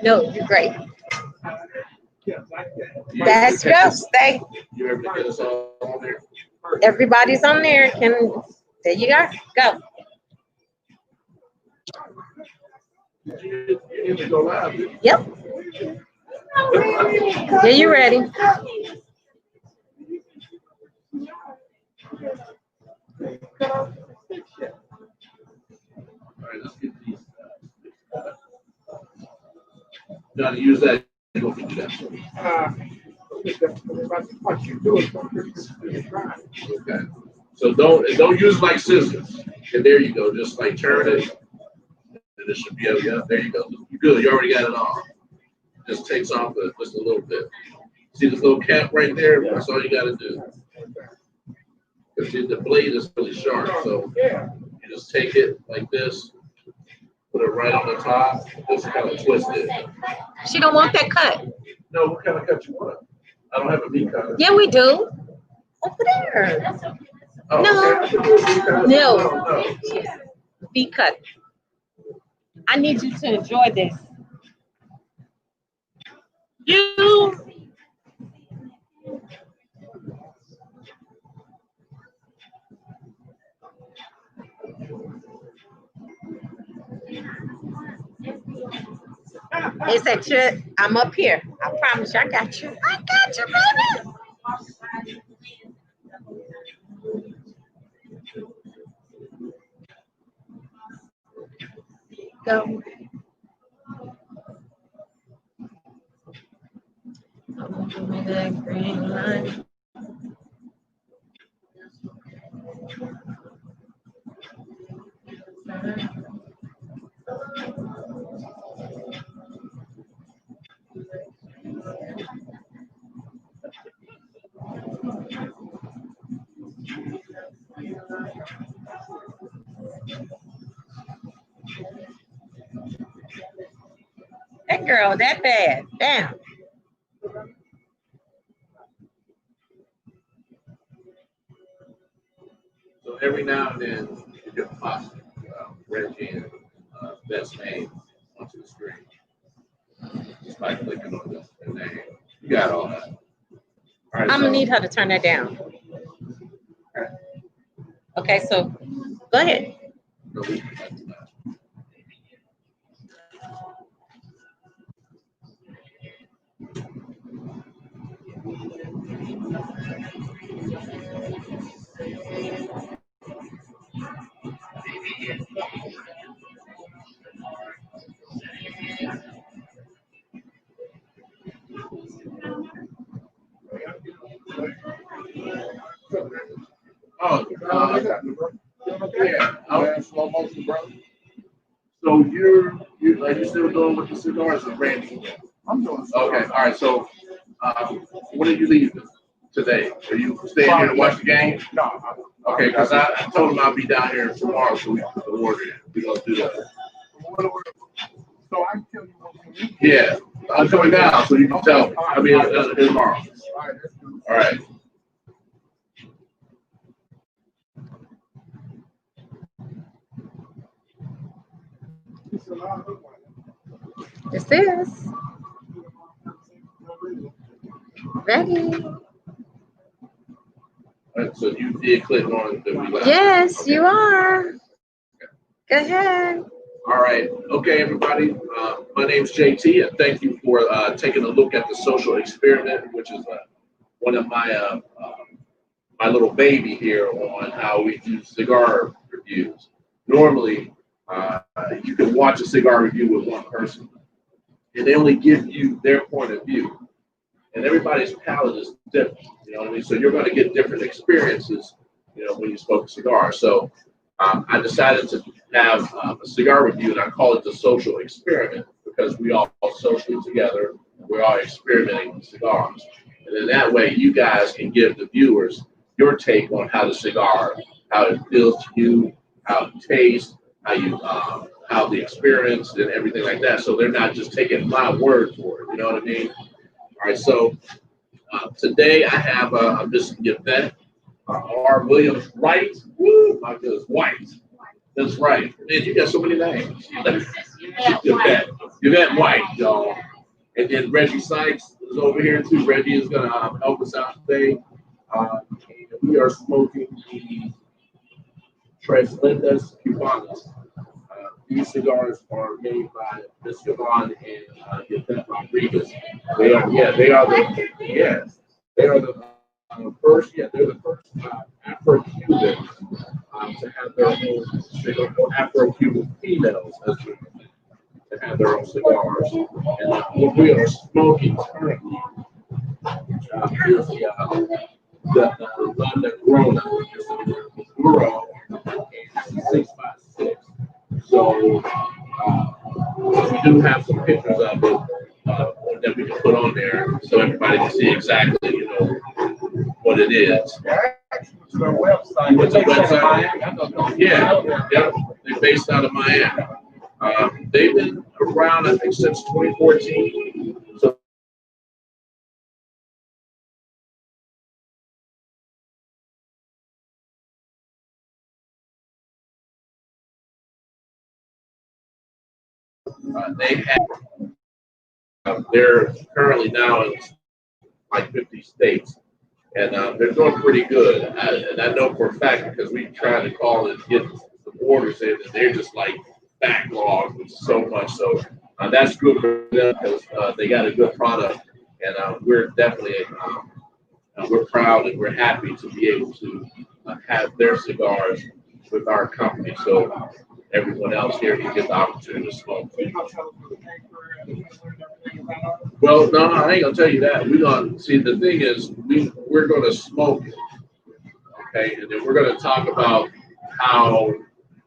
No, you're great. That's Rose. Stay. You ever get us all on there? Everybody's on there. Can there you are. Go. You need to go live. Yep. Yeah, you ready? All right, let's get these. Now to use that, you don't do that. Okay. So don't use like scissors. And there you go. Just like turn it, and it should be able. Yeah, there you go. You're good. You already got it on. Just takes off just a little bit. See this little cap right there? That's all you got to do. Because the blade is really sharp, so you just take it like this, put it right on the top, just kind of twist it. She don't want that cut. No, what kind of cut you want? I don't have a V cut. Yeah, we do. Over there. Oh, No. okay. No. V cut. I need you to enjoy this. You. They said, I'm up here. I promise you, I got you. I got you, baby. Go. Give me that green line. That girl, that bad. Damn. So every now and then you get pop Reggie and best name onto the screen. Just by clicking on the name. You got all that. All right, I'm gonna need her to turn that down. Okay, so go ahead. No, oh, yeah. Slow motion, bro. So are you still doing with the cigars or Randy? I'm doing. Okay, all right. So, when are you leaving today? Are you staying here to watch the game? No. Okay, because I told him I'll be down here tomorrow, so we can put the order in. We're gonna do that. So I can tell you what you need. Yeah, I'm coming down, so you can tell. I'll be here tomorrow. All right. This is ready. All right, so you did click on the relax. Yes, Okay. you are. Go ahead. All right. Okay, everybody. My name's JT, and thank you for taking a look at the social experiment, which is one of my little baby here on how we do cigar reviews. Normally, you can watch a cigar review with one person, and they only give you their point of view. And everybody's palate is different, you know what I mean? So you're going to get different experiences, you know, when you smoke a cigar. So I decided to have a cigar review, and I call it the social experiment because we all socially together, we're all experimenting with cigars. And then that way you guys can give the viewers your take on how the cigar, how it feels to you, how it tastes, how the experience and everything like that. So they're not just taking my word for it, you know what I mean? All right, so today I have Miss Yvette R. Williams Wright. Woo, my goodness, White. That's right. Man, you got so many names. Yvette, Yvette White, y'all. And then Reggie Sykes is over here too. Reggie is going to help us out today. We are smoking the Tres Lindas Cubanas. These cigars are made by Miss Yvonne and Yvette Rodriguez. They are the first, they're the first Afro-Cubans to have their own cigar, or Afro-Cuban females as well, to have their own cigars. And what we are smoking currently is the London Corona, which is the Duro, and 656. So we do have some pictures of it that we can put on there so everybody can see exactly, what it is. Their website. You went to the website? Yeah. They're based out of Miami. They've been around, I think, since 2014. So they have, they're currently now in like 50 states. And they're doing pretty good. And I know for a fact because we tried to call and get the orders in, and they're just like backlogged with so much. So that's good for them because they got a good product, and we're definitely we're proud and we're happy to be able to have their cigars with our company. So everyone else here can get the opportunity to smoke. Well, no, I ain't gonna tell you that. We're gonna see. The thing is, we're gonna smoke it, okay, and then we're gonna talk about how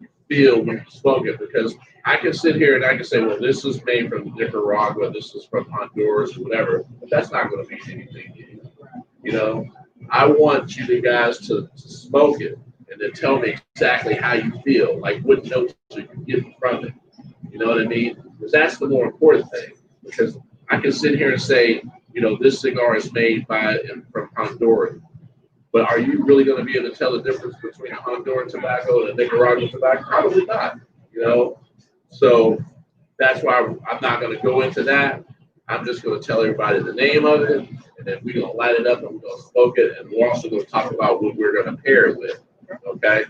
you feel when you smoke it. Because I can sit here and I can say, well, this is made from Nicaragua, this is from Honduras, whatever. But that's not gonna mean anything. I want you guys to smoke it and then tell me exactly how you feel, like what notes you get from it. You know what I mean? Because that's the more important thing. Because I can sit here and say, this cigar is made from Honduras, but are you really going to be able to tell the difference between a Honduran tobacco and a Nicaraguan tobacco? Probably not. So that's why I'm not going to go into that. I'm just going to tell everybody the name of it, and then we're going to light it up and we're going to smoke it, and we're also going to talk about what we're going to pair it with. Okay.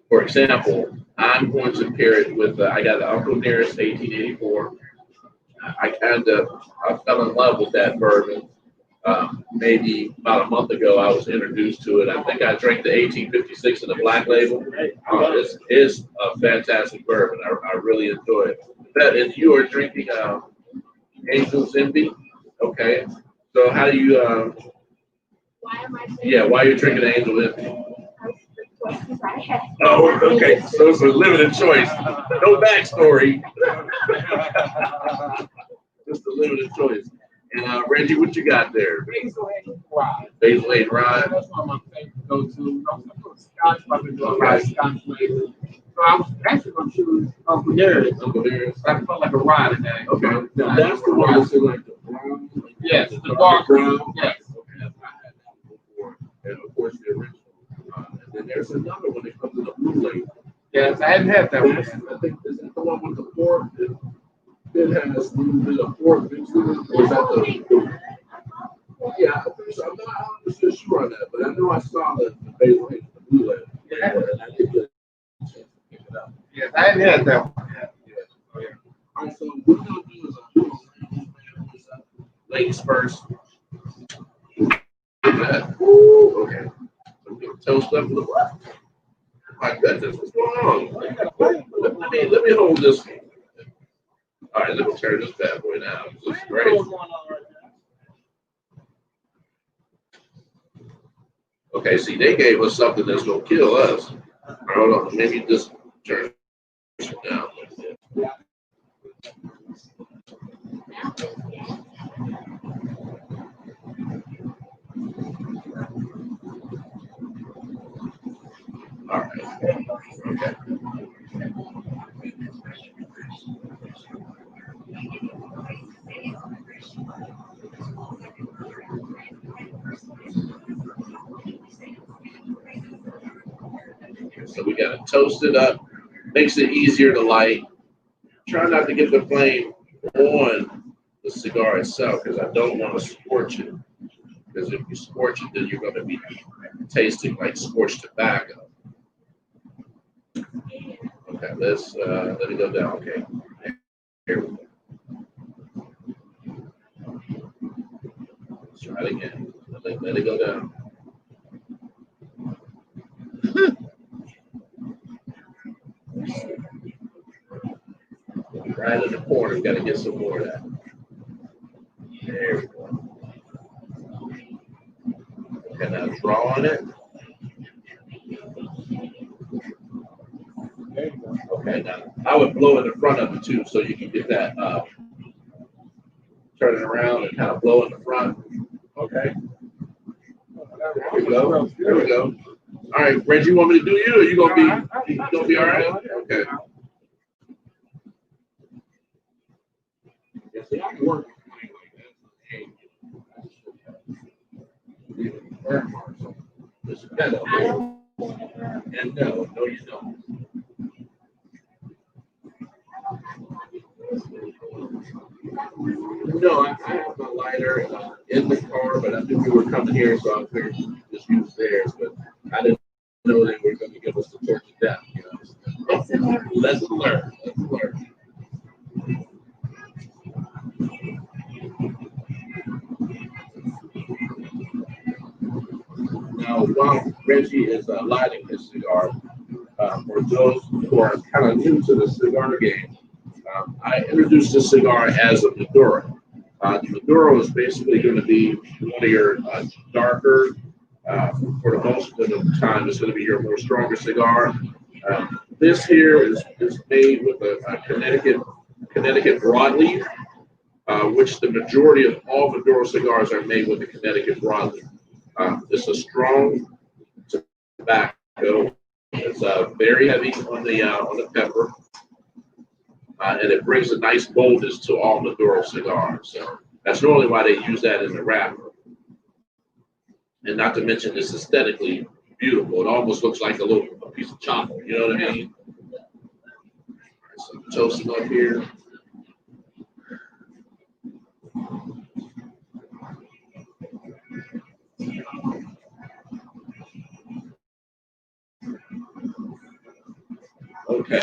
For example, I'm going to pair it with I got the Uncle Nearest 1884. I fell in love with that bourbon. Maybe about a month ago, I was introduced to it. I think I drank the 1856 in the Black Label. It's a fantastic bourbon. I really enjoy it. And you are drinking Angel's Envy. Okay. So how do you? Why are you drinking Angel Envy? Oh, okay. So it's a limited choice. No backstory. Just a limited choice. And Reggie, what you got there? Basil Hayden Rye. Basil Hayden Rye. That's one of my favorite go-to. I'm going to Scotch, but I've been doing a lot of Scotch lately. So I was actually going to choose Uncle Nearest. Uncle Nearest. I felt like a rye today. Okay. Now that's the one that's in like the brown. Yes, the dark brown. Yes. Okay. I had that one before. And of course the original. And then there's another one that comes in a blue label. Yes, I hadn't had that one. I think is that the one with the pork? It has a little bit of pork mixed with it. Or is that the yeah, I think so. I'm not 100% sure on that, but I know I saw the Basil Hayden, the blue label. Yeah, and I did get a chance to pick it up. Yes, I hadn't had that one. Yeah. All right, so what we're gonna do is I'm gonna ladies first. Okay. I'm gonna toast up a little. My goodness, what's going on? Let me hold this one. All right, let me turn this bad boy down. This is great. Okay, see, they gave us something that's gonna kill us. Hold on, maybe just turn it down. All right. Okay. So we got to toast it up. Makes it easier to light. Try not to get the flame on the cigar itself because I don't want to scorch it. Because if you scorch it, then you're going to be tasting like scorched tobacco. Okay, let's let it go down. Okay, here we go. Let's try it again. Let it go down. Right in the corner, got to get some more of that. There we go. Okay, now draw on it. Okay, now I would blow in the front of it too, so you can get that. Turn it around and kind of blow in the front. Okay. There we go. There we go. All right, Reggie, you want me to do you, or you gonna be all right? Okay. Yeah, see, I can work like that. This is better. And no, you don't. No, I have my lighter in the car, but I knew we were coming here, so I figured just use theirs. But I didn't know they were going to give us the torch of death. You know, let's learn. Let's learn. Now, while Reggie is lighting his cigar, for those who are kind of new to the cigar game, I introduced this cigar as a Maduro. The Maduro is basically going to be one of your darker, for the most of the time, it's going to be your more stronger cigar. This here is made with a Connecticut broadleaf, which the majority of all Maduro cigars are made with the Connecticut broadleaf. It's a strong tobacco. It's very heavy on the pepper. And it brings a nice boldness to all Maduro cigars. So that's normally why they use that in the wrapper. And not to mention, it's aesthetically beautiful. It almost looks like a piece of chocolate. You know what I mean? All right, so toasting up here. Okay.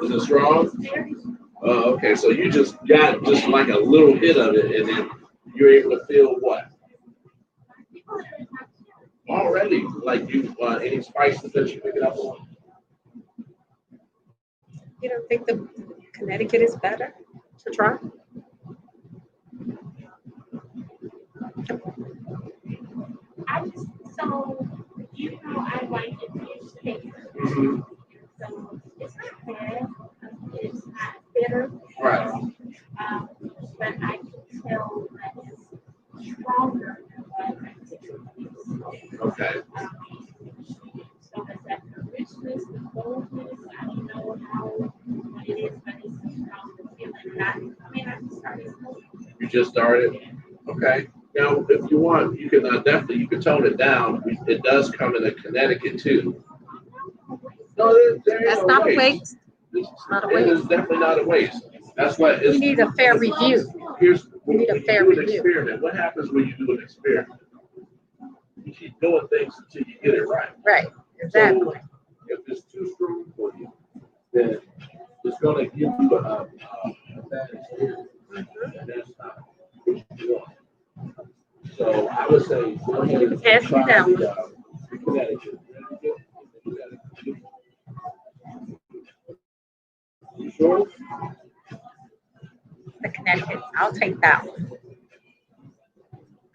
Is it strong? Okay, so you just got just like a little hit of it, and then you're able to feel what? Already, like you, any spices that you pick it up on? You don't think the Connecticut is better to try? I just, so, I like it fish taste. Mm-hmm. So it's not bad, it's not bitter. Right. But I can tell that it's stronger than what I typically use. Okay. So it's that the richness, the boldness, I don't know what it is, but it's a stronger feeling. I just started smoking. You just started? Okay. Now, if you want, you can definitely, you can tone it down. It does come in a Connecticut too. No, That's not a waste. Not a It waste. is definitely not a waste. That's why it's. We need a fair review. We need a fair review. Experiment. What happens when you do an experiment? You keep doing things until you get it right. Right. Exactly. So if it's too strong for you, then it's going to give you a bad experience. And that's not what you want. So I would say go ahead and Pass me try down. the Connecticut. You sure? The Connecticut. I'll take that one.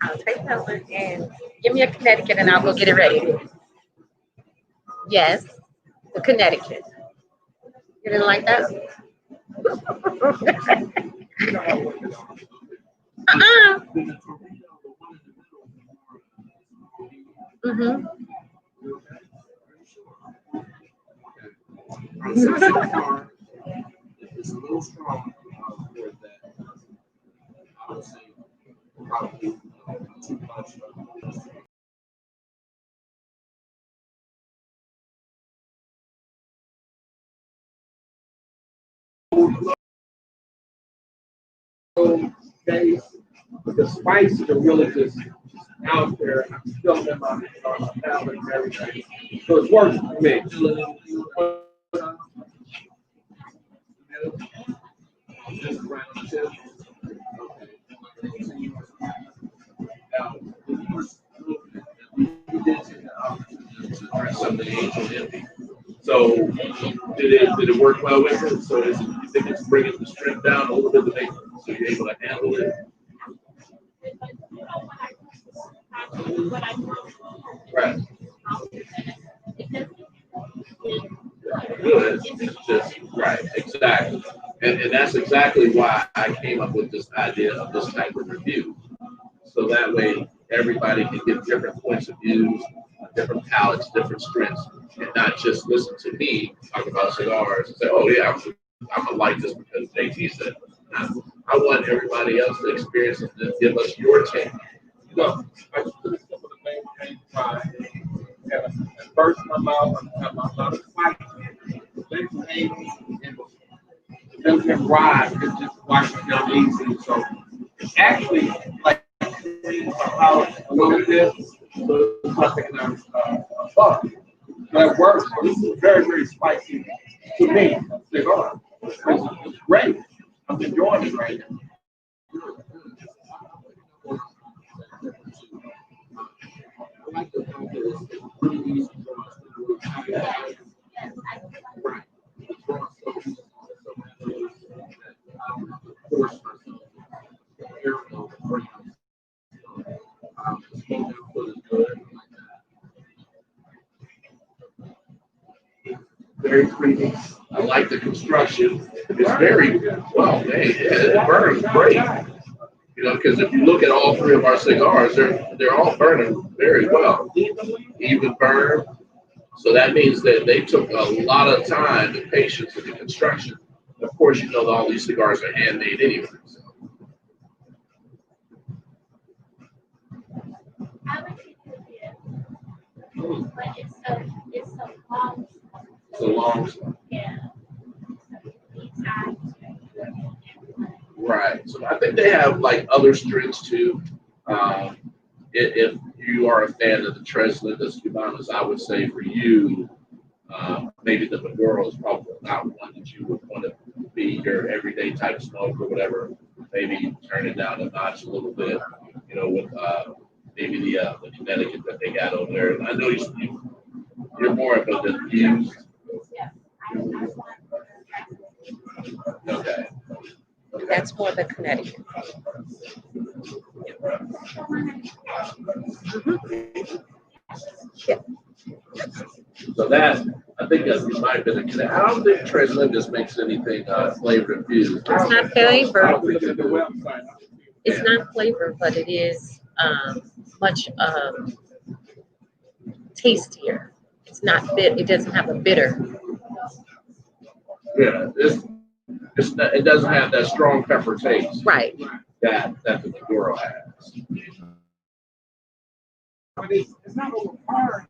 I'll take that one and give me a Connecticut and I'll go get it ready. Yes, the Connecticut. You didn't like that? Uh-uh. Then the torpedo, the one in the middle, Mm-hmm. so far, it's a little strong for that. I would say probably too much. Days, but the spices are really just out there. I'm still in my palate and everything. So it's working for me. Just right on the tip. Something angel envy. So did it work well with it? So you think it's bringing the strength down a little bit to make so you're able to handle it? Right. Good. It's just right, exactly. And that's exactly why I came up with this idea of this type of review. So that way everybody can get different points of views, different palates, different strengths, and not just listen to me talk about cigars and say, oh yeah, I'm gonna like this because JT said. I want everybody else to experience it and give us your take. No, I just put it simple the main thing at first my mouth is white, then maybe and then ride and just watch it down easy. So it's actually like about a little bit, so it's like a buck. That works. So this is very, very spicy to me. Cigar. It's great. I'm enjoying it right now. I like the fact that it's really easy for us to do it. Right. It's for us so easy. Force myself to careful to bring very creepy. I like the construction. It's very well made. Yeah, it burns great. You know, because if you look at all three of our cigars, they're all burning very well. Even burn. So that means that they took a lot of time and patience in the construction. Of course, you know that all these cigars are handmade anyway. So. I would think but it's a long, It's a long. yeah. Right. So I think they have like other strengths too. If you are a fan of the Tres Lindas Cubanas, I would say for you, maybe the Maduro is probably not one that you would want to be your everyday type smoke or whatever. Maybe turn it down a notch a little bit, you know, with maybe the Connecticut that they got over there. And I know you're more of a diffused. Okay. That's more the Connecticut. Yeah. So that I think that might have been a Connecticut. I don't think Tres Lindas makes anything flavor infused. It's not flavor. Website. It's not flavor, but it is much tastier. It's not bit. It doesn't have a bitter. Yeah, it's not, it doesn't have that strong pepper taste Right. that the Maduro has. But it's not overpowering.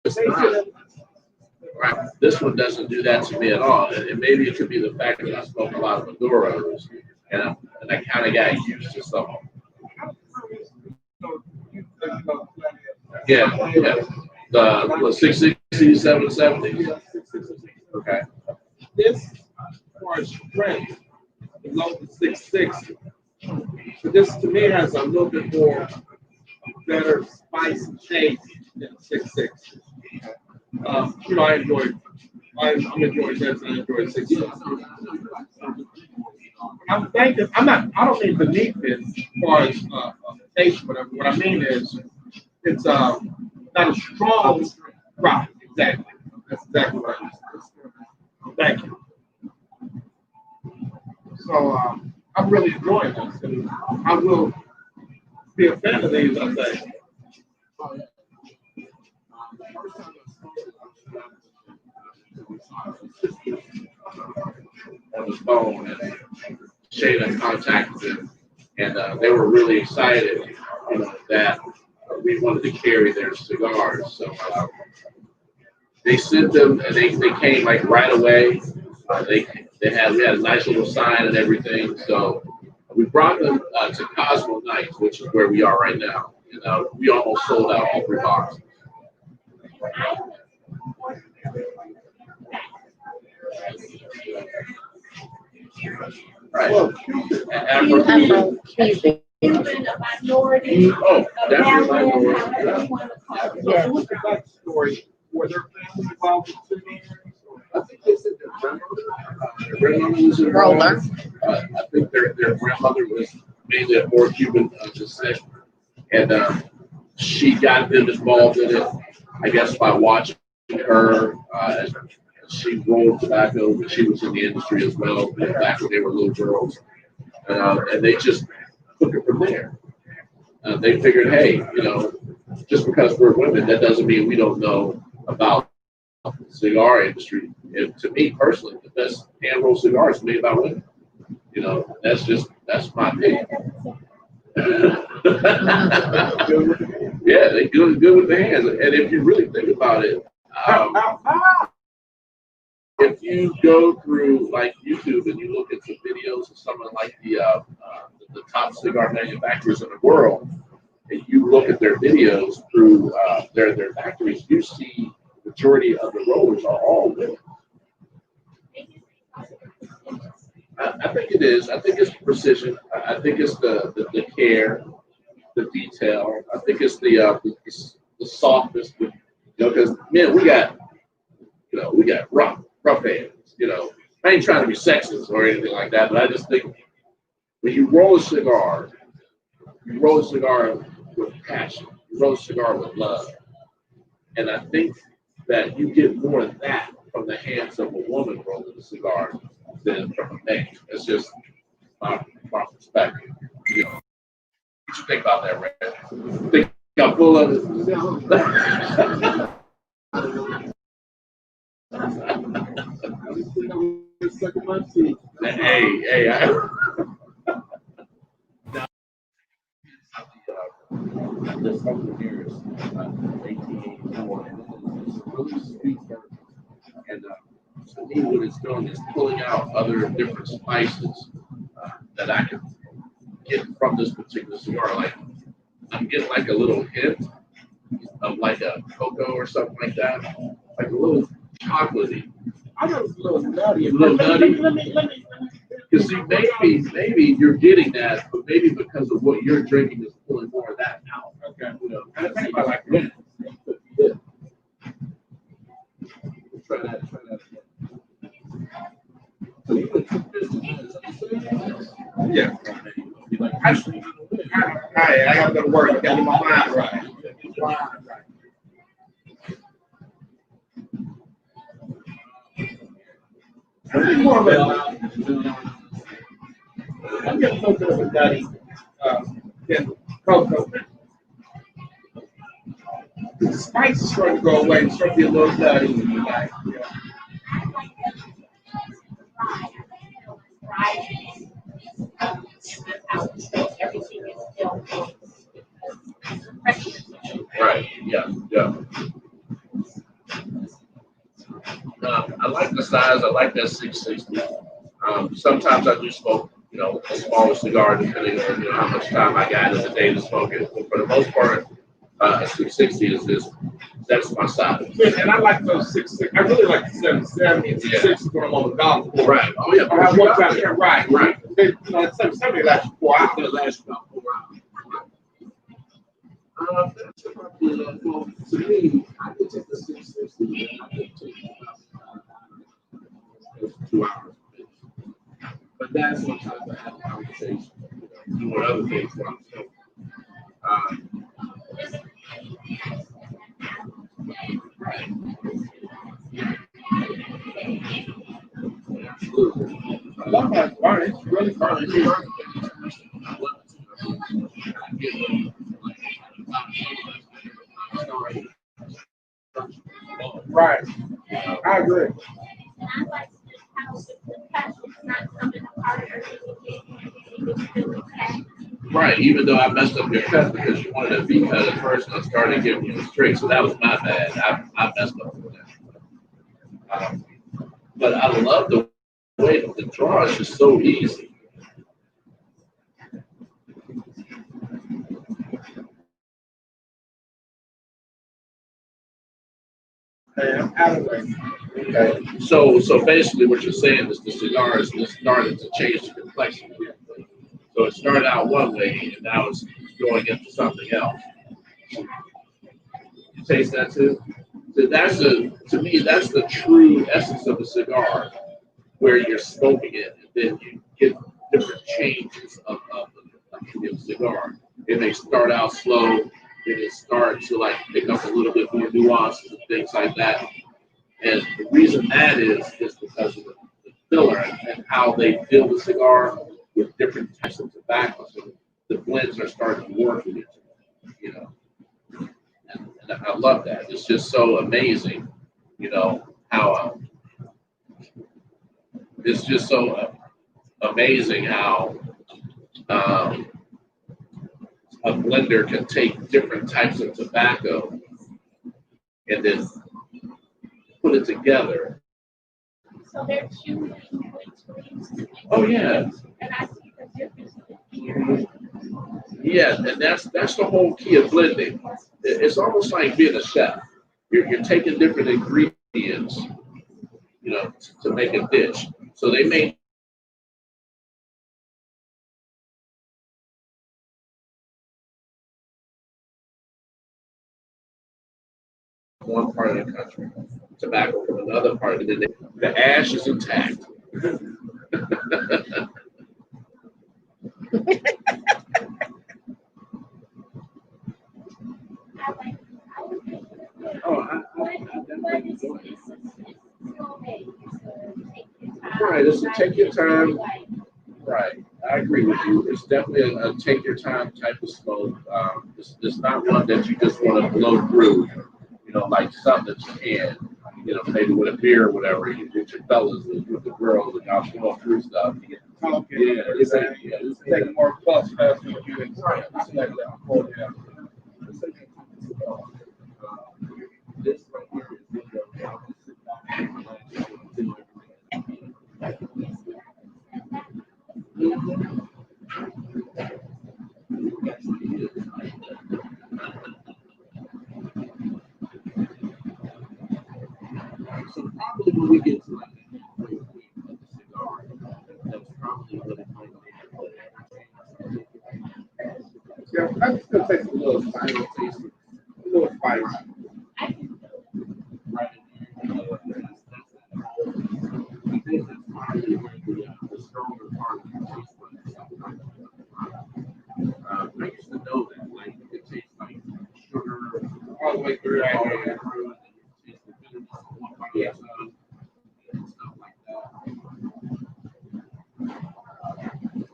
It's not. Right. This one doesn't do that to me at all. And maybe it could be the fact that I smoke a lot of Maduros and I kind of got used to some of them. Yeah. The 660, 770. Okay. This for a strength below the 660. So this to me has a little bit more better spice and taste than 660. You know, I'm enjoying this and I enjoy 660. I don't mean beneath it as far as taste, whatever. What I mean is it's not a strong right, exactly. That's exactly right. Thank you. So I'm really enjoying this, and I will be a fan of these, I think. Oh, yeah. The first time I saw it, on the phone, and Shayna contacted them, and they were really excited, that we wanted to carry their cigars. So they sent them, and they came like right away. We had a nice little sign and everything. So we brought them to Cosmo Nights, which is where we are right now. We almost sold out all 3 boxes. Right. Well, Afro Cuban. Cuban, a minority, Oh, a definitely Maryland, minority. however you want to call it. Yeah. what's the backstory? Were their families involved in cigars? I think they said their grandmother was involved. Roller. I think their grandmother was mainly a more Cuban descent, and she got them involved in it, I guess, by watching her as she rolled tobacco when she was in the industry as well, back when they were little girls, and they just took it from there. They figured, hey, just because we're women, that doesn't mean we don't know about the cigar industry. And to me personally, the best hand rolled cigars are made by women. That's my opinion. Yeah, they do good with the hands. And if you really think about it, if you go through like YouTube and you look at some videos of some of like the top cigar manufacturers in the world, and you look at their videos through their factories, you see the majority of the rollers are all women. I think it is. I think it's precision. I think it's the care, the detail. I think it's the softness. Because man, we got rough hands. I ain't trying to be sexist or anything like that, but I just think when you roll a cigar with passion. You roll a cigar with love, and I think that you get more of that from the hands of a woman rolling a cigar than from a man. It's just my perspective. What you think about that, Red? Think I'm full of it. Hey, this over the years, 1884, and it's a really sweet version. And to me, what it's doing is pulling out other different spices that I can get from this particular cigar. Like I'm getting like a little hint of like a cocoa or something like that, like a little chocolatey. I know it's a little nutty. A little nutty. Let me. Because see, maybe you're getting that, but maybe because of what you're drinking is pulling more of that out. Okay. I think I like that. Yeah. Try that again. So you would cook this and Yeah. be like, I gotta go to work. I gotta get my mind right. I'm more of a, I'm getting a little bit of a nutty than cocoa. The spice is starting to go away. It's starting to be a little nutty. Like, yeah. right, yeah. I like the size. I like that 660. Sometimes I do smoke, a smaller cigar depending on how much time I got in the day to smoke it. But for the most part, a 660 that's my size. And I like those 6.6. I really like the 770 and 6.6 when I'm on the golf course. Right. Oh yeah. I have one time, yeah, right. The 770 lasts 4 hours. It lasts about 4 hours. That's probably well, to me, I could take the 660 and I could take about 2 hours. But that's sometimes I have a conversation, doing other things while I'm smoking. Right. Absolutely. love that bar. It's really fun. Right. I agree. And I like how the passion's not coming apart or anything. It's still attached. Right, even though I messed up your cut because you wanted to be cut at first and I started giving you a straight, so that was my bad. I messed up with that. But I love the way that the draw is just so easy. And I'm out of there. Okay. So basically what you're saying is the cigar is starting to change the complexity. So it started out one way and now it's going into something else. You taste that too? So to me, that's the true essence of a cigar, where you're smoking it and then you get different changes of the cigar. It may start out slow, then it starts to like pick up a little bit more nuances and things like that. And the reason that is because of the filler and how they fill the cigar with different types of tobacco. So the blends are starting to work with each other, you know. And I love that. It's just so amazing, you know, how it's just so amazing how a blender can take different types of tobacco and then put it together. So they're choosing which leaves to make. Oh yeah, And I see the difference here. yeah, and that's the whole key of blending. It's almost like being a chef. You're taking different ingredients, you know, to make a dish. So they may one part of the country, tobacco from another part, and then the ash is intact. I like, I would think, Oh, I but definitely it's enjoy it. it's slow pace. Take your time. Right, it's a take your time. Like, Right, I agree with you. It's definitely a take your time type of smoke. It's not one that you just want to blow through. You know, like something that you can. You know, maybe with a beer or whatever. You get your fellas with the girls and y'all going through stuff. You get Talking. Yeah, It's it's taking more plus faster than you expect. I see that. Yeah. This right here is video. I'll just sit back and relax and do everything. So probably when we get to like the halfway point of the cigar, that's probably when it might be. Yeah, I still taste a little spice. A little spice. Right in there. I think that's probably where the stronger part of the taste buds come from. I used to know that, like it tastes like sugar All the way through. all the way through, and then you taste the bitterness of one part of the tongue and stuff like that.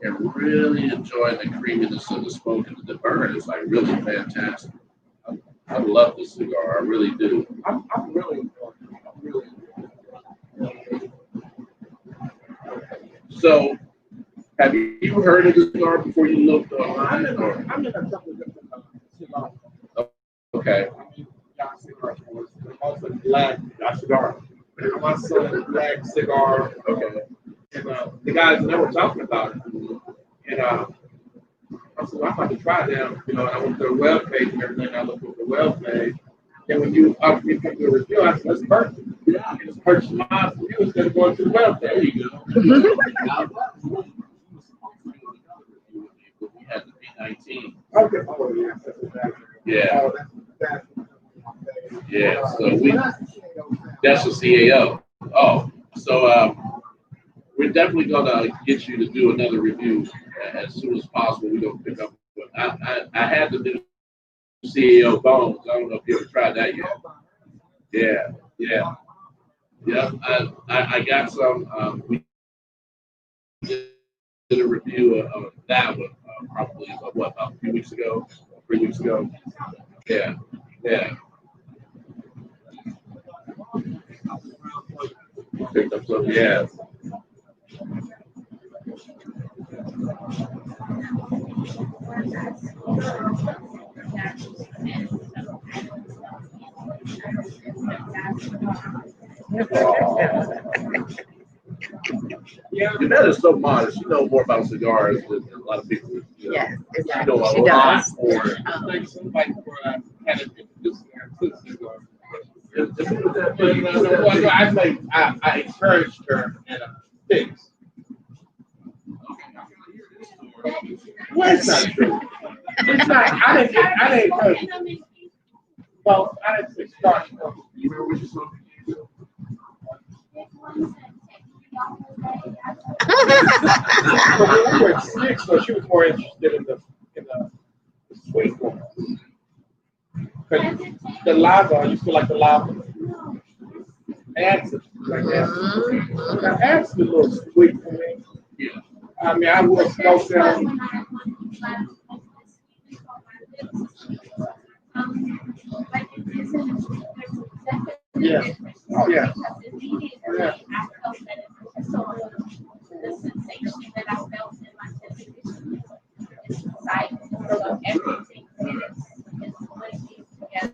And really enjoying the creaminess of the smoke and the burn is like really fantastic. I love this cigar, I really do. I'm really enjoying it. I'm really enjoying it. So, have you heard of this cigar before you looked online? Or? I'm in a couple of different cigars. Okay. I mean, Yacht Cigar was also black Yacht Cigar. My son is black cigar. Okay. And the guys never talking about it. And I said, well, I'm about to try them. You know, and I went to their web page and everything. I looked at the web page. And when you give me a review, I said, that's perfect. Yeah, I can just purchase my review instead of going to the web page. There you go. We had the B19. Okay. Oh, yeah. That's exactly. Yeah. Oh, that's Yeah. So that's the CAO. Oh, so we're definitely gonna get you to do another review as soon as possible. We're gonna pick up. I had to do CAO bones. I don't know if you ever tried that yet. Yeah. Yeah. Yeah. I got some. We did a review of that one probably about 2 weeks ago, 3 weeks ago. Yeah, yeah. Picked up some, yeah. Yeah. That is so modest. You know more about cigars than a lot of people. You know, Yes, you know a she lot does. more. Like somebody where I had it introduced her to cigar. But, Well, I encouraged her at a fix. Well, it's not true. It's not. I didn't encourage. Well, I didn't start. You remember what you saw? But we were at six, so she was more interested in the sweet one. The lava, you feel like the lava. Acid, like that. Now, acid is a little sweet for me. Yeah. I mean, I will smoke them. Yeah. Oh, yeah. Oh, yeah. The sensation that I felt in my television is like so everything is working together.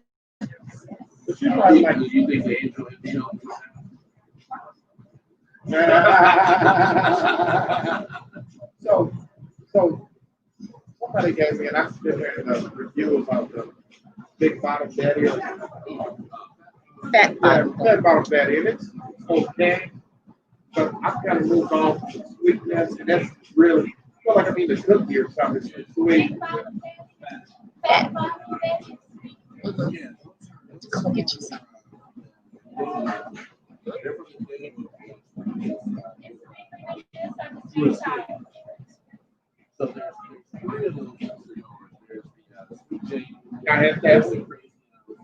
But you know, like, Do you think the angel is the so somebody gave me, and I'm still hearing a review about the big bottom daddy. Fat bottom. Fat bottom daddy, and it's okay. But I've kind of moved on to sweetness, and that's really, I feel like I need a cookie or something. It's sweet. Fat. Go get you some. So there's three of those cigars. There's the Sweet Jane, I had that.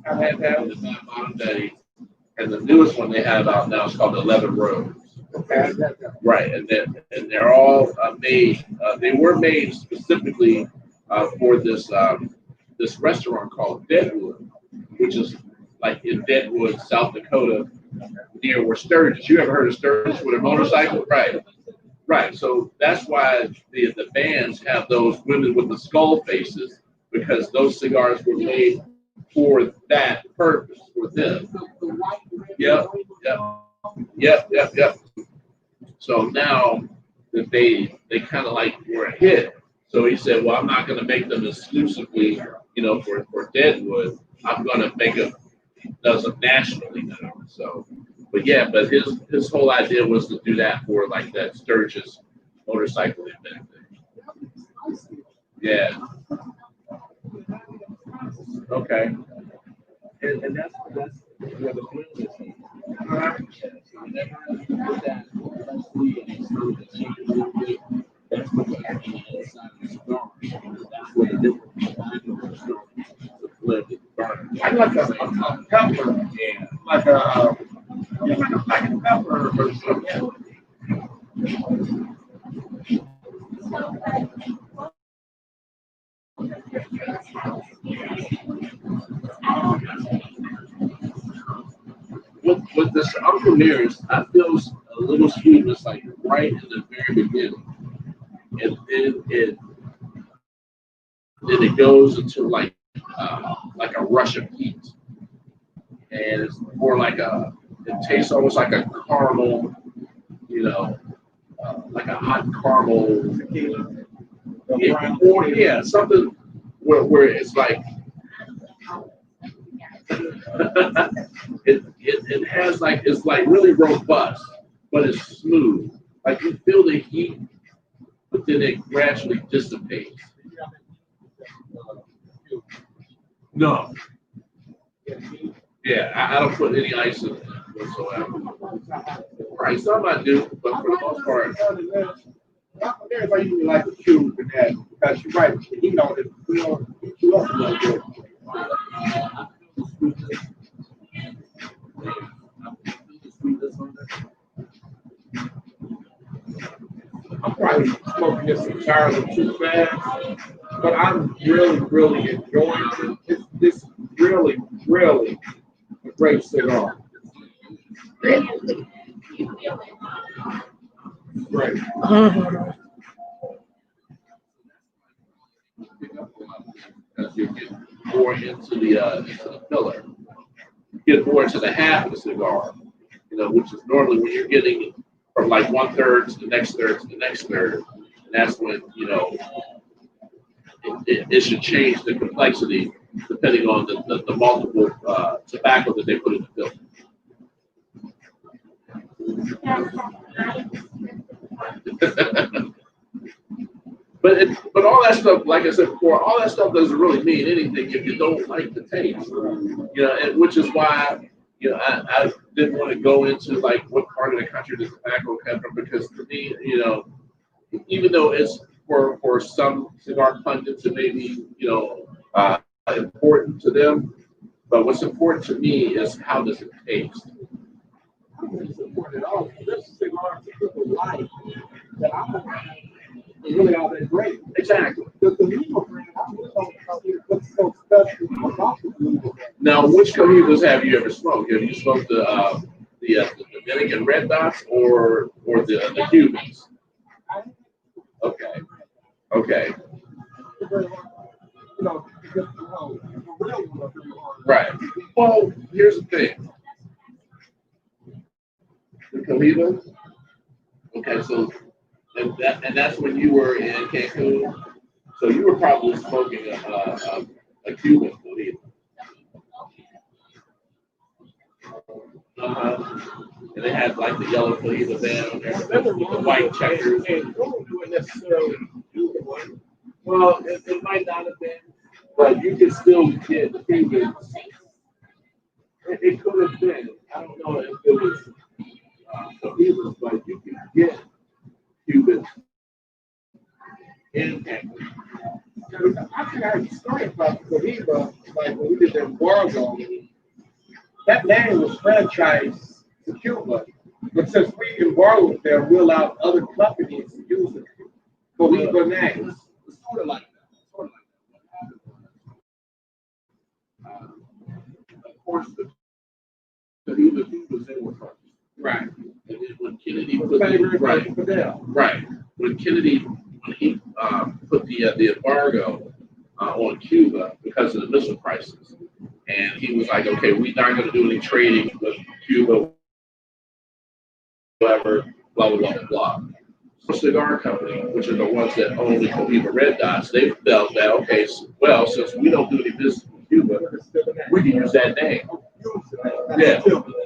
I had that. the Fat Bottom Daddy, and the newest one they have out now is called the Leather Rose. Okay, I had that. Right, and they're all made. They were made specifically for this restaurant called Deadwood, which is like in Deadwood, South Dakota, near where Sturgis. You ever heard of Sturgis with a motorcycle? Right, right. So that's why the bands have those women with the skull faces, because those cigars were made for that purpose for them. Yep, yep, yep, yep, yep. So now that they kind of like were a hit, so he said, well, I'm not going to make them exclusively, for Deadwood. I'm going to make them does them nationally now. So, but yeah, but his whole idea was to do that for like that Sturgis motorcycle event thing. Yeah. Okay. And that's where the blend is. That's what the inside of the cigar. That's where the difference the blended burn. I like a pepper. Yeah. Like a pepper or something. With this Uncle Nearest, I feel a little sweetness like right in the very beginning, and then it goes into like a rush of heat, and it's more like it tastes almost like a caramel, like a hot caramel tequila. Yeah, or yeah, something where it's like it has like it's like really robust, but it's smooth. Like you feel the heat, but then it gradually dissipates. No. Yeah, I don't put any ice in it whatsoever. Right, some I do, but for the most part. There's like you like a cube in that because you're right. You know that you also know good. cigars are too fast, but I'm really enjoying it. It's really, really a great cigar. Really? Great. Mhm. As you get more into the filler, you get more into the half of the cigar, which is normally when you're getting from like 1/3 to the next third to the next third, and that's when it should change the complexity depending on the multiple tobacco that they put in the filler. But all that stuff, like I said before, all that stuff doesn't really mean anything if you don't like the taste. And which is why I didn't want to go into like what part of the country the tobacco comes from, because to me, even though it's for some cigar pundits it may be important to them, but what's important to me is how does it taste. It's important at all. This cigar people like that I don't think really all that great. Exactly. The Cohiba brand, I really don't know what's so special about the Cohiba brand. Now, which Cohibas have you ever smoked? Have you smoked the Dominican Red Dots or the Cubans? Okay. Okay. Right. Well, here's the thing. The Cohiba. Okay, so and that's when you were in Cancun. So you were probably smoking a Cuban Cohiba. And they had like the yellow Cohiba band on there with the white checkers. Well, it might not have been, but you could still get Cubans. It could have been. I don't know if it was Cohibas, but you could get Cubans in Cancun. I think I heard a story about the Cohiba, like when we did the embargo. That name was franchised to Cuba, but since we embargoed them, we allowed other companies to use the Cohiba name. It's sort of like that. Sort of like that. Of course, the Cohiba was in with first. Right. And then when Kennedy It was put favored right, by Fidel. right. When he put the embargo on Cuba because of the missile crisis, and he was like, okay, we're not going to do any trading with Cuba, whatever, blah blah blah blah. So cigar company, which are the ones that own the Cohiba Red Dots, they felt that okay, well, since we don't do any business with Cuba, we can use that name. Yeah.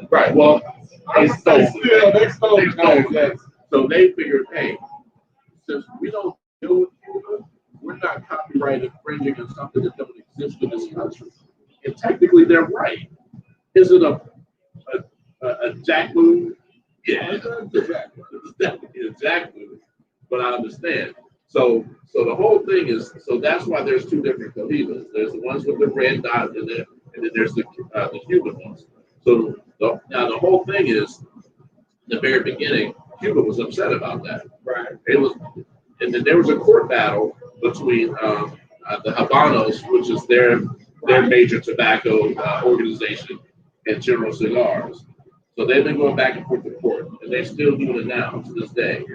Right. Well, they stole. So they figured, hey, since we don't deal with Cuba, we're not copyright infringing on something that don't exist in this country. And technically, they're right. Is it a jack move? Yeah, exactly. But I understand. So the whole thing is, so that's why there's two different Cohibas. There's the ones with the red dot, and then there's the Cuban ones. So now the whole thing is, in the very beginning, Cuba was upset about that. Right. It was, and then there was a court battle between the Habanos, which is their major tobacco organization, and General Cigars. So they've been going back and forth to court, and they're still doing it now to this day.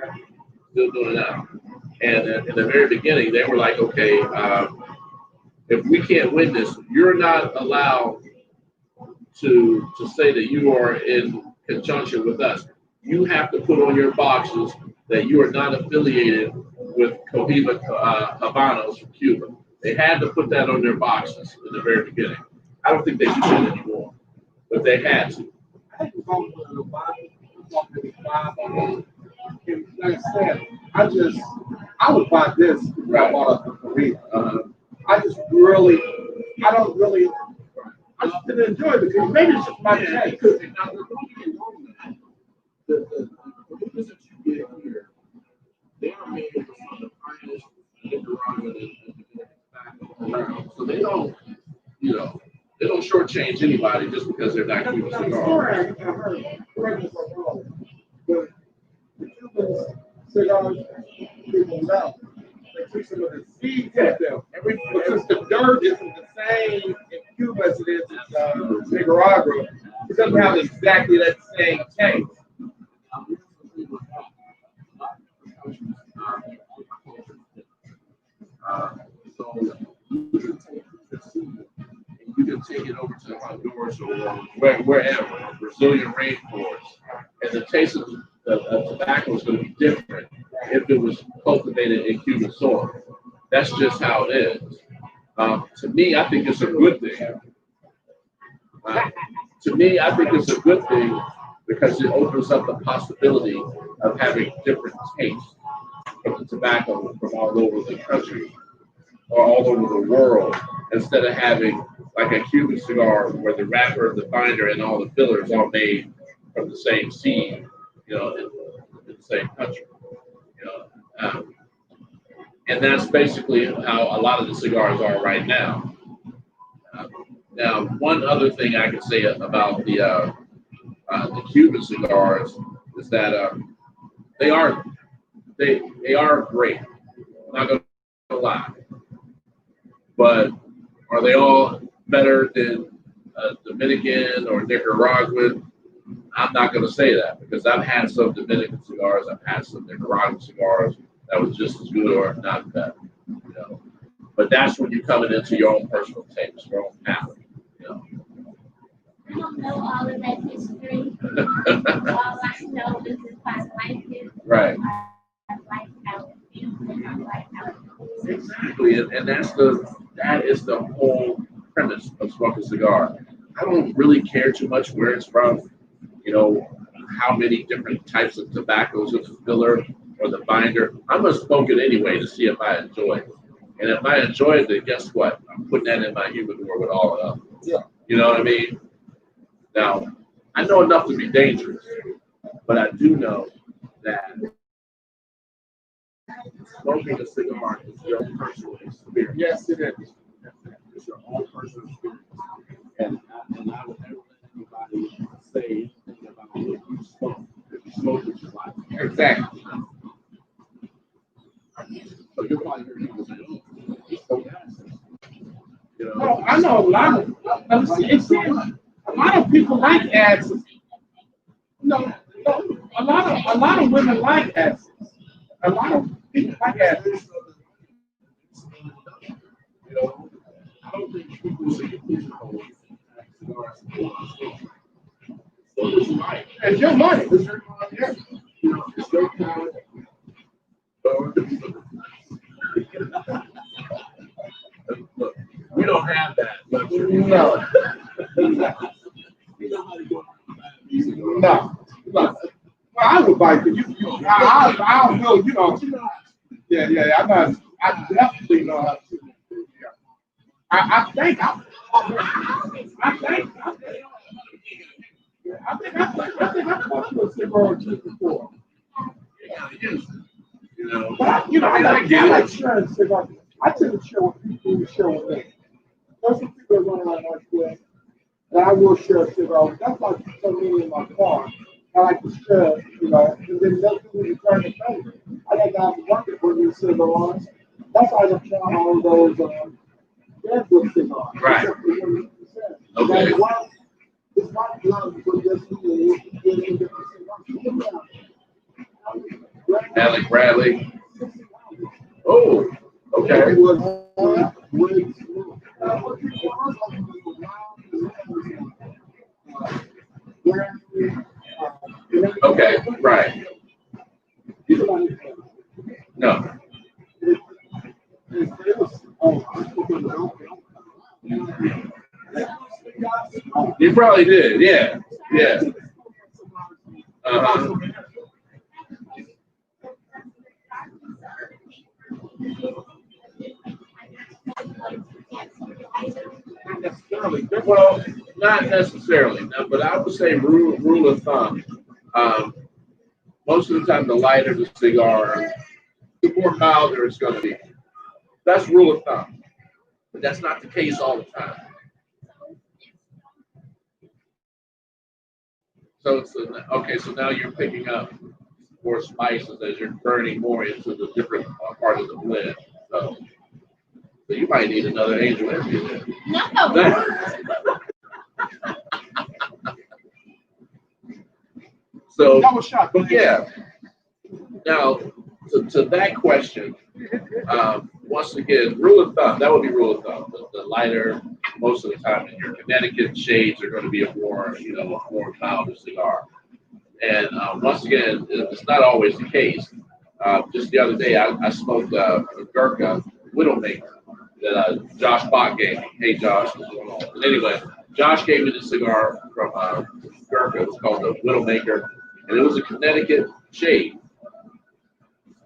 Still doing it now. And in the very beginning, they were like, okay, if we can't win this, you're not allowed to say that you are in conjunction with us. You have to put on your boxes that you are not affiliated with Cohiba Habanos from Cuba. They had to put that on their boxes in the very beginning. I don't think they do that anymore, but they had to. Like I said, I would buy this if I bought a Cohiba. I just didn't enjoy it because maybe it's just my taste. Now, the Cohibas that you get here, they are made with some of the finest Nicaraguan and tobacco around. So they don't, they don't shortchange anybody just because they're not Cuban cigars. Correct me if I'm wrong, but the Cuban cigars, people love. took some of the seeds with them. But since the dirt isn't the same in Cuba as it is in Nicaragua, it doesn't have exactly that same taste. So you can take the seed and you can take it over to Honduras or wherever, Brazilian rainforest, and the taste of tobacco is going to be different if it was cultivated in Cuban soil. That's just how it is. To me, I think it's a good thing. To me, I think it's a good thing because it opens up the possibility of having different tastes from the tobacco from all over the country or all over the world, instead of having like a Cuban cigar where the wrapper, the binder, and all the fillers all made from the same seed, in the same country. And that's basically how a lot of the cigars are right now. Now, one other thing I can say about the Cuban cigars is that they are great. I'm not going to lie, but are they all better than Dominican or Nicaraguan? I'm not going to say that because I've had some Dominican cigars, I've had some Nicaraguan cigars that was just as good or not better. But that's when you're coming into your own personal taste, your own palate. I don't know all of that history. All I know is if I like it, Right. I like how it feels and I like how it feels. Exactly, and that is the whole premise of smoking a cigar. I don't really care too much where it's from, how many different types of tobaccos in the filler or the binder. I'm gonna smoke it anyway to see if I enjoy it. And if I enjoy it, then guess what? I'm putting that in my humidor with all of them. Yeah. You know what I mean? Now, I know enough to be dangerous, but I do know that smoking a cigar is your own personal experience. Yes, it is. It's your own personal experience. And I would never let anybody say anything about what you smoke. If you smoke what you like. Exactly. So you're probably hearing people say, oh, you smoke acid. No, I know a lot of. A lot of people like acids. No, a lot of women like acids. A lot of people like acids. I don't think people say pigeonhole cigars. So it's right. It's your money. It's your money. Yeah. It's your talent. Look, we don't have that luxury. No. No. Well, I would bite it. I will, Yeah, I definitely know how to. I think I fucked with a cigar or two before. But I like sharing cigars. I tend to share with people who share with me. There's some people that run around North West, and I will share a cigar. That's like so many in my car. I like to share, and then those people return the favor. I got guys working for me cigars. That's why I'm trying all those Red Bull cigars. Right. Okay. It's my blood for this Alec Bradley. Oh, okay. Okay, right. No. You probably did, yeah. Yeah. Uh-huh. Well, not necessarily, no, but I would say rule of thumb. Most of the time, the lighter the cigar, the more milder it's going to be. That's rule of thumb, but that's not the case all the time. So okay. So now you're picking up more spices as you're burning more into the different part of the blend. So you might need another angel envy there. No. So, Double shot. but yeah. Now, to that question, once again, rule of thumb, that would be rule of thumb. The lighter, most of the time in your Connecticut shades are going to be a more milder cigar. And once again, it's not always the case. Just the other day, I smoked a Gurkha Widowmaker that Josh Bach gave me. Hey, Josh, what's going on? But anyway, Josh gave me the cigar from Gurkha. It was called the Widowmaker, and it was a Connecticut shade.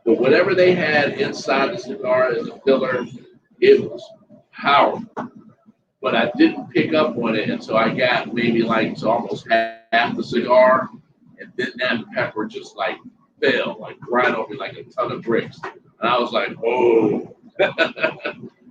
But whatever they had inside the cigar as a filler, it was powerful. But I didn't pick up on it until I got maybe like to almost half the cigar, and then that pepper just like fell, like right on me like a ton of bricks. And I was like, whoa.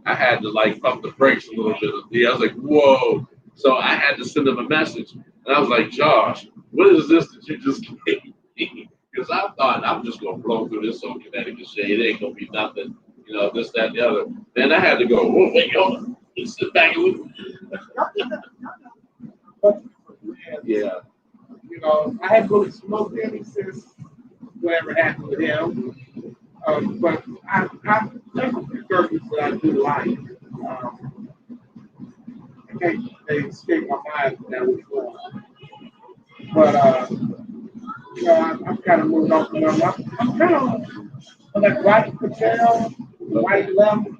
I had to like pump the brakes a little bit. I was like, whoa. So I had to send him a message. And I was like, Josh, what is this that you just gave me? Because I thought I'm just going to blow through this old Connecticut shade. It ain't going to be nothing, this, that, and the other. Then I had to go, whoa, wait, yo, sit back and yeah. I hadn't really smoked any since whatever happened with him. But there's a few Gurkhas that I do like. They escape my mind that was wrong. But I've kind of moved on from them. I'm kind of like Rocky Patel, White Lemon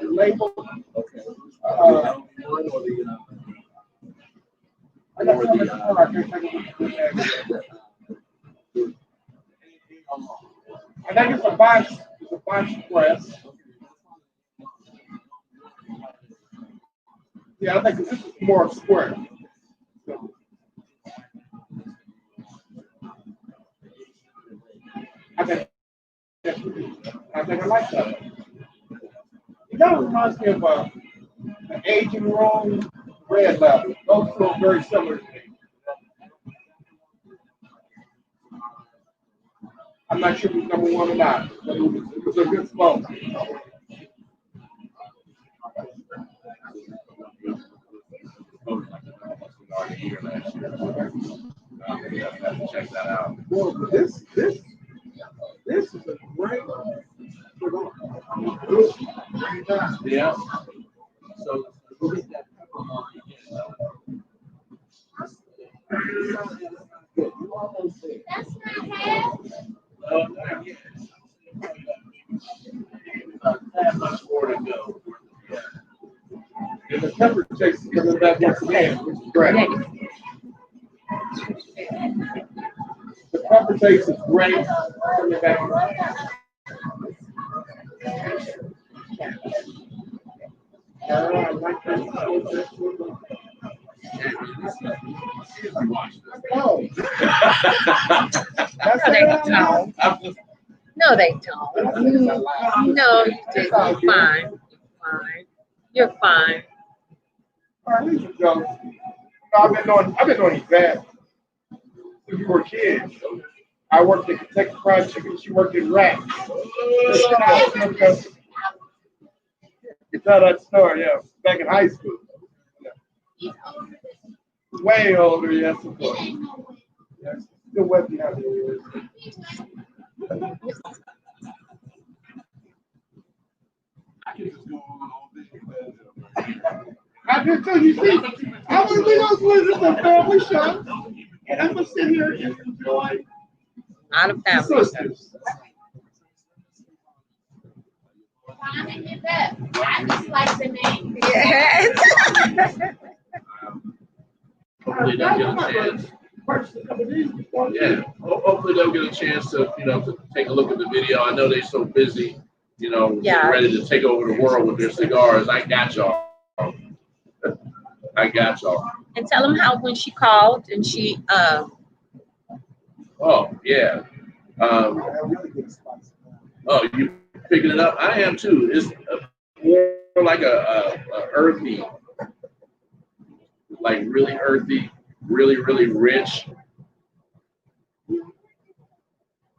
label. Okay. I got some of the I can't think of it. I think it's a box press. Yeah, I think this is more square. So, I think I like that. It kind of reminds me of an aging room red leather. Those two are very similar to me. I'm not sure if it's number one or not, but it was a good smoke. Check that out. Well, this is a great cigar. Yeah. So look at that pepper mark again. You almost there. That's not half. Not yet. That much more to go. And the pepper taste is coming back once again, which is great. The pepper taste is great. Coming back. I like that. Oh. No, they don't. No, they don't. No, you didn't. You're fine. You're fine. All right, listen, Joe. I've been doing events since we were kids. I worked at Kentucky Fried Chicken. She worked in Rack. You tell that story, yeah. Back in high school. He's older than Way older, yes, of course. Yes, still wet behind the ears. I did too. You see, I was with a family show, and I'm gonna sit here and enjoy Not a the family. sisters. trying to get up. I just like the name. Yes. Hopefully they'll get a chance. Purchased a couple of these before. Yeah, hopefully they'll get a chance to, to take a look at the video. I know they're so busy, Yeah. getting ready to take over the world with their cigars. I got y'all. I got y'all. And tell them how when she called and she Oh, yeah. Oh, you picking it up? I am too. It's more like a earthy, like really earthy, really, really rich.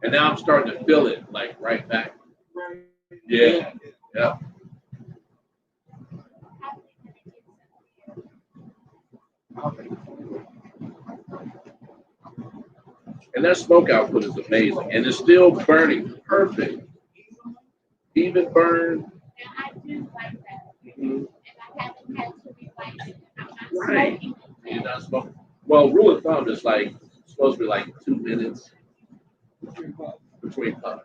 And now I'm starting to feel it like right back. Yeah. Yeah. And that smoke output is amazing. And it's still burning perfect. Even burn. And I do like that. Mhm. And I haven't had to relight it. I'm not Right. smoking. You're not smoking. Well, rule of thumb is like supposed to be like 2 minutes between puffs.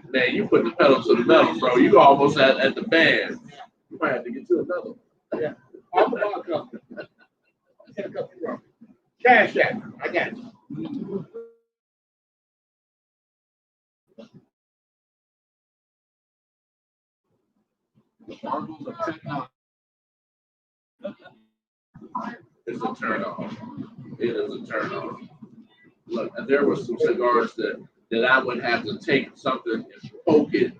Man, you put the pedal to the metal, bro. You almost at the band. You might have to get you another one. Yeah. All the bar company. Get a couple of Cash App. I got you. Marvels of technology. It's a turn off. It is a turn off. Look, and there were some cigars that I would have to take something and poke it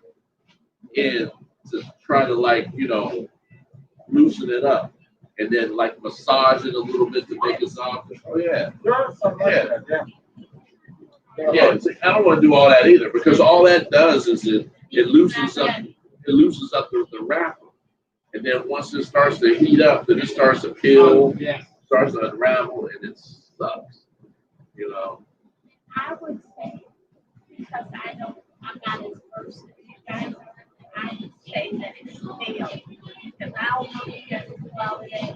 in to try to loosen it up. And then massage it a little bit to make it soft. Oh yeah. There are some like that, yeah. Yeah, I don't want to do all that either because all that does is it loosens up the wrapper. And then once it starts to heat up, then it starts to peel, Yeah. starts to unravel, and it sucks. You know. I would say, because I'm not as versed as you guys are, I would say that it's stale. Because I don't know if that's quality.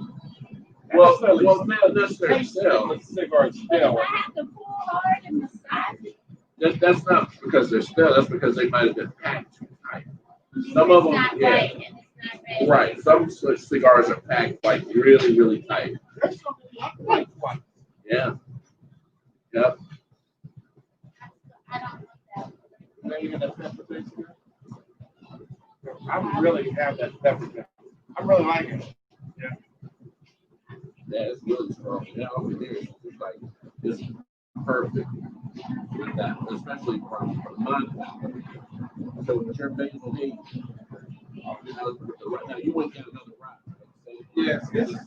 Well, not necessarily stale. The cigar is But if stale. I have to pull hard and massage it, That's not because they're stale. That's because they might have been packed too tight. Some it's of them, not yeah, right and it's not ready. right. Some cigars are packed really, really tight. There's something like one. Yeah. Yep. I don't know that. Not even that pepper taste good. I really have that pepper taste. I really like it. Yeah. Yeah, it's really strong. Yeah, over there, it's perfect with that, especially from mine. So with your basil age, right now you wouldn't get another ride. Yes, this is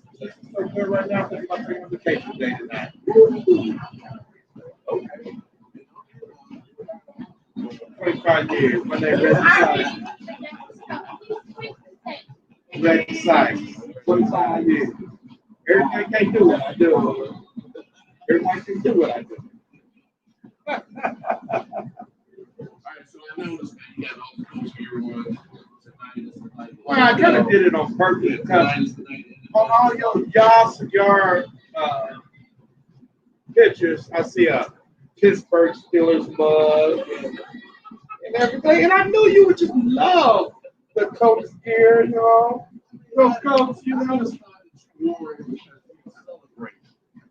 so good right now. This is my dream vacation day tonight. Okay. 25 years. My name is Red Sykes. 25 years. Everybody can't do what I do. Everybody can do what I do. All right, so I noticed that you got all the coach here on tonight. Well, I kind of did it on purpose because on all y'all cigar pictures, I see a Pittsburgh Steelers mug and everything, and I knew you would just love the coach gear, you know. Those coats, you know.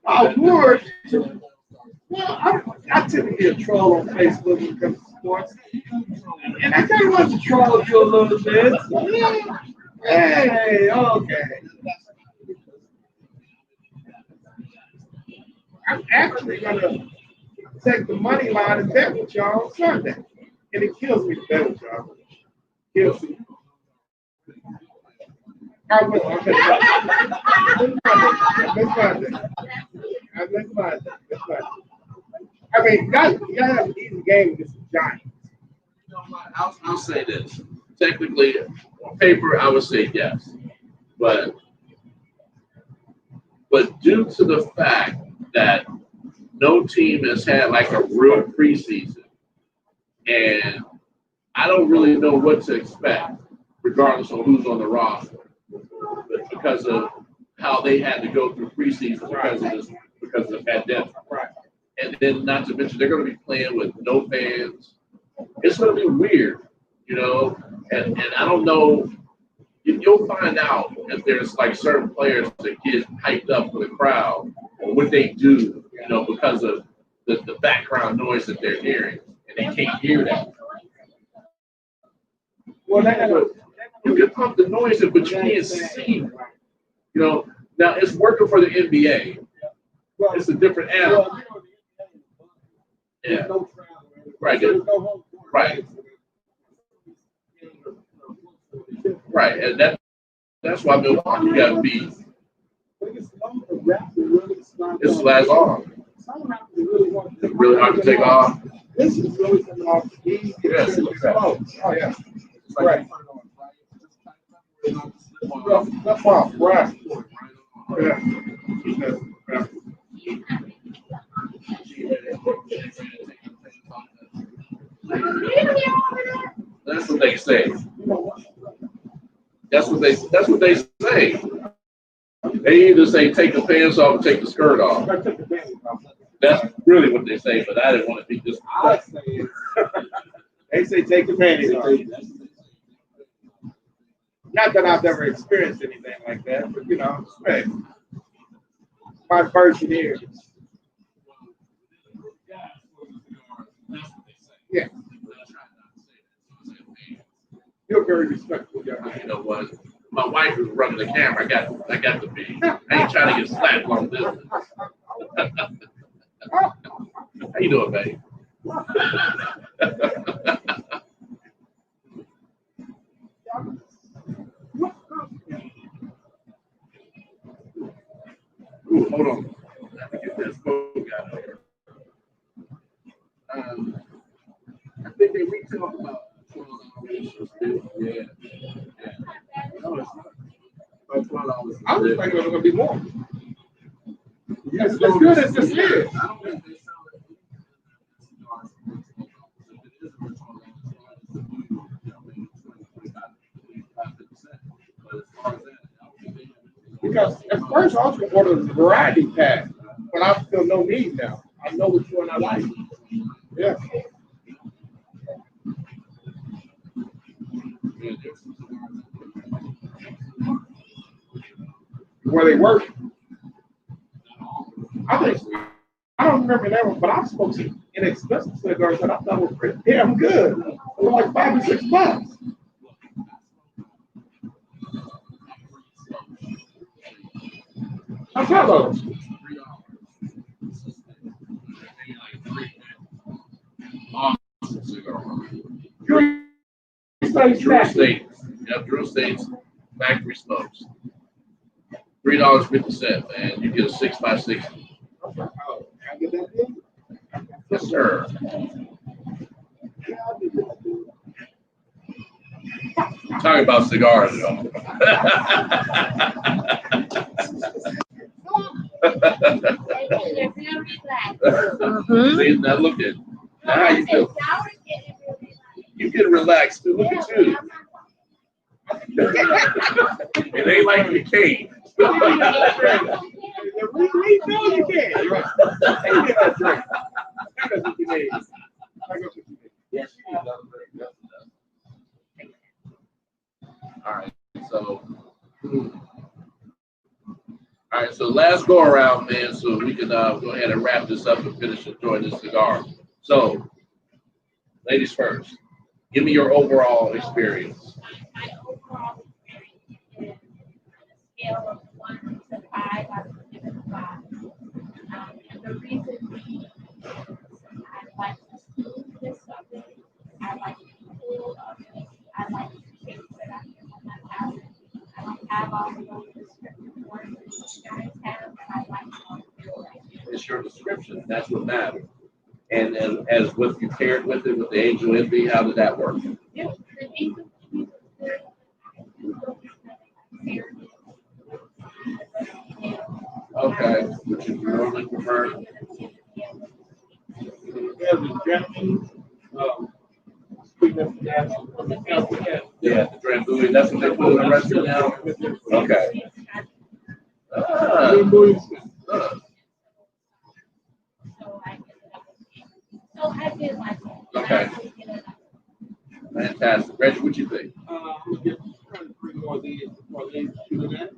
I would. Well, I tend to be a troll on Facebook when it comes to sports. And I kind of want to troll you a little bit. Yeah. Hey, okay. I'm actually going to take the money line and bet with y'all on Sunday. And it kills me to bet with y'all. Kills me. I will. Okay. Let's find it. I mean, you have an easy game against the Giants. You know what? I'll say this. Technically, on paper, I would say yes, but due to the fact that no team has had like a real preseason, and I don't really know what to expect, regardless of who's on the roster, but because of how they had to go through preseason because of the pandemic. Right. And then, not to mention, they're going to be playing with no fans. It's going to be weird, you know. And I don't know. You'll find out if there's like certain players that get hyped up for the crowd or what they do, you know, because of the background noise that they're hearing, and they can't hear that. Well, You can pump the noise in, but you can't see. You know, now it's working for the NBA. It's a different animal. Yeah. Right. Right. Right. And that's why Milwaukee got beat. It's last on. some of them really want to. Really hard to take off. This is really coming off easy. Yes, look at that. Oh yeah. It's like Right. you put it on, right? Just tighten up where it don't slip on. That's off, right. Right on. Yeah. That's what they say. That's what they say. They either say take the pants off or take the skirt off. I took the band off. That's really what they say, but I didn't want to be just. I say they say take the panties off. Not that I've ever experienced anything like that, but you know, hey, my first year. Yeah. You're very respectful guy. You know what? My wife is running the camera. I got to be. I ain't trying to get slapped on business. How you doing, babe? Ooh, hold on. I have to get this phone out of here. I think they retail about $12. Yeah. No, it's not. About $12. I was thinking it was gonna be more. Yes, It's good as this is. I don't think they sell it in cigars. If it is for $12, maybe 25%. But as far as that, I don't think they have anything. Because at first I was gonna order the variety pack, but I feel no need now. I know which one I like. Yeah. Yeah, there's some cigars. Where they work. I think I don't remember that one, but I smoked some inexpensive cigars that I thought were pretty damn good. They were like $5 or $6. How about those? Awesome cigar. Drew State's Drew Factory. States. Yep, Drew States factory smokes. $3.50, man. You get a 6x60. Oh, can I get that thing? Yes, sir. Talking about cigars, though. They're very relaxed. Mm-hmm. See, now look at now how you feel. Sour getting really relaxed. You get relaxed too. Look at you. It ain't like you can't. We know you can. Right. Take that drink. That's what you need. That's what you need. Yes, you do. All right, so. All right, so last go around, man, so we can go ahead and wrap this up and finish enjoying this cigar. So, ladies first, give me your overall experience. My overall experience is on a scale of 1 to 5, I would give it a 5. And the reason being is I like the smoothness of it. I like the cool of it. I like the taste that I get when I have it. I don't have all of those descriptive words that you guys have, but I like all of it. It's your description. That's what matters. And then, as what you paired with it, with the Angel Envy, how did that work? Yeah, the Angel Envy was good. Okay, which you normally prefer. There's a Japanese sweetness to that. Yeah, the Drambuie. That's what they put in the restaurant now. Okay. Ah, So I did like it. Okay. Fantastic. Reggie, what you think? I'm gonna get try to bring more of these before they shoot that.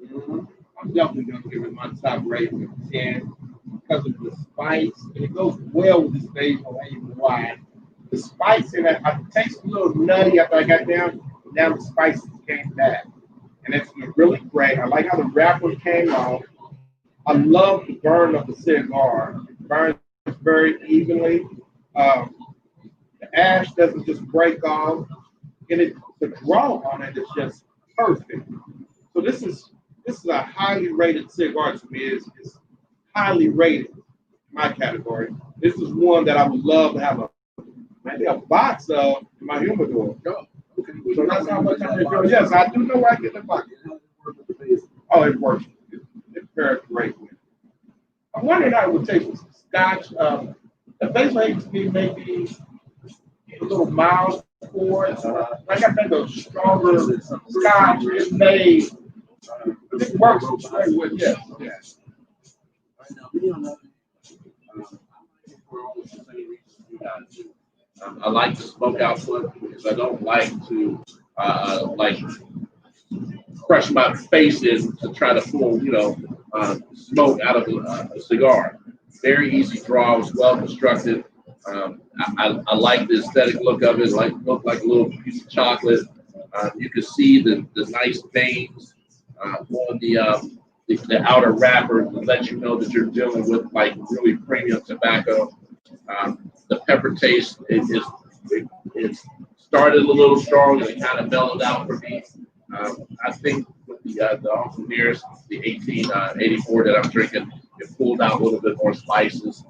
I'm definitely gonna give it my top rating of 10 because of the spice, and it goes well with this basil and wine. The spice in it, I taste a little nutty after I got down, but now the spices came back, and it's really great. I like how the wrapper came off. I love the burn of the cigar. It burns very evenly. The ash doesn't just break off, and the draw on it is just perfect. So this is a highly rated cigar to me. It's highly rated. my category. This is one that I would love to have maybe a box of in my humidor. So that's how much I enjoy. Yes, I do know where I get the box. Oh, it works. It pairs great with it. I'm wondering how it would taste with Scotch. The base rate to me may be a little mild for it. Like I think a stronger Scotch is made. It works great with it. Yes. I like the smoke output because I don't like to like crush my face in to try to pull, smoke out of a cigar. Very easy draw, it's well constructed. I like the aesthetic look of it, look like a little piece of chocolate. You can see the nice veins on the outer wrapper to let you know that you're dealing with like really premium tobacco. The pepper taste it started a little strong and it kind of mellowed out for me. I think with the Engineers, the 1884 that I'm drinking, it pulled out a little bit more spices.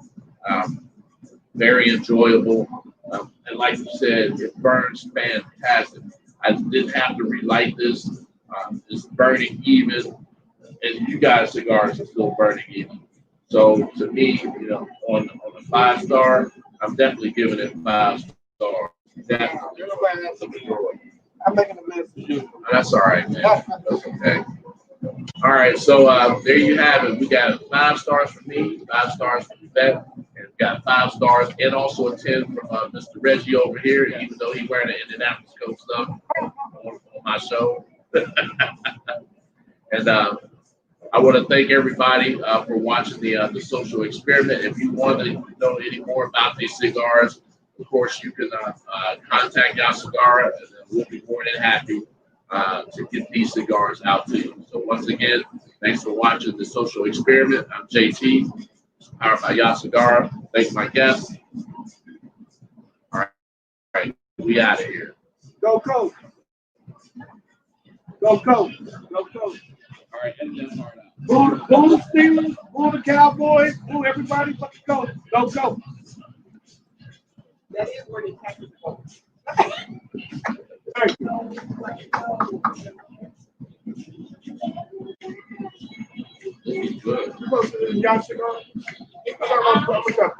Very enjoyable. And like you said, it burns fantastic. I didn't have to relight this. It's burning even, and you guys' cigars are still burning even. So to me, on a 5-star, I'm definitely giving it 5 stars. Definitely. I'm making a mess of you. That's all right, man. That's okay. All right, so there you have it. We got 5 stars from me, 5 stars from Yvette, and we got 5 stars and also a 10 from Mr. Reggie over here, even though he's wearing the Indianapolis Coat stuff on my show. And I want to thank everybody for watching the social experiment. If you want to know any more about these cigars, of course, you can contact Cigar, and we'll be more than happy to get these cigars out to you. So once again, thanks for watching the social experiment. I'm JT, powered by Cigar. Thank my guests. All right, we out of here. Go Coach. Go Coach. Go Coach. All right, and then hard out. Boo the Steelers, boo the Cowboys, boo everybody but the Coach. Go Coach. That is where the taxes go. Thank you. This is good. You supposed to do y'all cigar? I got